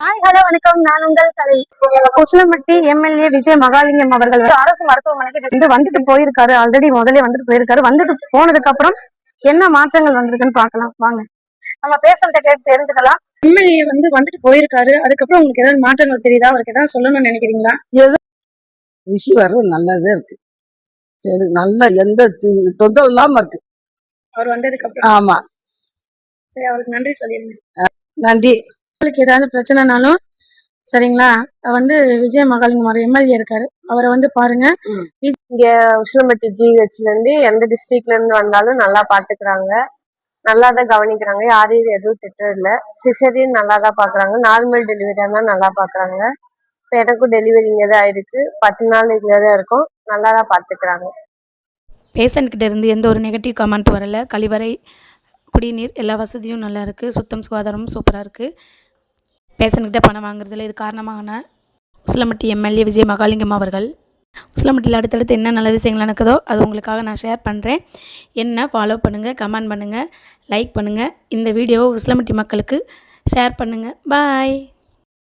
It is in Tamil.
ஹாய் ஹலோ வணக்கம். நான் உங்கள் கலை. உசிலம்பட்டி எம்எல்ஏ விஜய் மகாலிங்கம் அவர்கள் அரசு மருத்துவமனைக்கு வந்துட்டு போயிருக்காரு. ஆல்ரெடி முதலே வந்துட்டு போயிருக்காரு. வந்துட்டு போனதுக்கு அப்புறம் என்ன மாற்றங்கள் வந்திருக்குன்னு பார்க்கலாம் வாங்க. நம்ம பேசுறத கேட்டு தெரிஞ்சுக்கலாம். எம்எல்ஏ வந்துட்டு போயிருக்காரு. அதுக்கப்புறம் உங்களுக்கு ஏதாவது மாற்றங்கள் தெரியுதா? அவருக்கு ஏதாவது சொல்லணும்னு நினைக்கிறீங்களா? ஏதோ விஷயம் வரும் நல்லதே இருக்கு. சரி, நல்ல எந்த தொந்தரவு இல்லாம இருக்கு அவர் வந்ததுக்கு அப்புறம். ஆமா, சரி, அவருக்கு நன்றி சொல்லிடுங்க. நன்றி. உங்களுக்கு ஏதாவது பிரச்சனைனாலும் சரிங்களா, விஜய் மகாலிங்கம் எம்எல்ஏ இருக்காரு, அவரை பாருங்க. இங்க உசிலம்பட்டி ஜிஹெச்ல இருந்து எந்த டிஸ்ட்ரிக்ட்ல இருந்து வந்தாலும் நல்லா பாத்துக்கிறாங்க, நல்லா தான் கவனிக்கிறாங்க. யாரையும் எதுவும் திட்டம் இல்லை. சிசரியன் நல்லா தான் பாக்குறாங்க. நார்மல் டெலிவரியா தான் நல்லா பாக்குறாங்க. இப்போ எனக்கும் டெலிவரி இங்கே தான் ஆயிருக்கு. 10 நாள் இங்கே தான் இருக்கும். நல்லா தான் பாத்துக்கிறாங்க. பேஷண்ட்கிட்ட இருந்து எந்த ஒரு நெகட்டிவ் கமெண்ட் வரல. கழிவறை, குடிநீர் எல்லா வசதியும் நல்லா இருக்குது. சுத்தம் சுகாதாரமும் சூப்பராக இருக்குது. பேஷண்ட்கிட்ட பணம் வாங்குறதுல இது காரணமான உசிலம்பட்டி எம்எல்ஏ விஜய் மகாலிங்கம் அவர்கள். உசிலம்பட்டியில் அடுத்தடுத்து என்ன நல்ல விஷயங்கள் நடக்குதோ அது உங்களுக்காக நான் ஷேர் பண்ணுறேன். என்ன ஃபாலோ பண்ணுங்கள், கமெண்ட் பண்ணுங்கள், லைக் பண்ணுங்கள். இந்த வீடியோவை உசிலம்பட்டி மக்களுக்கு ஷேர் பண்ணுங்கள். பாய்.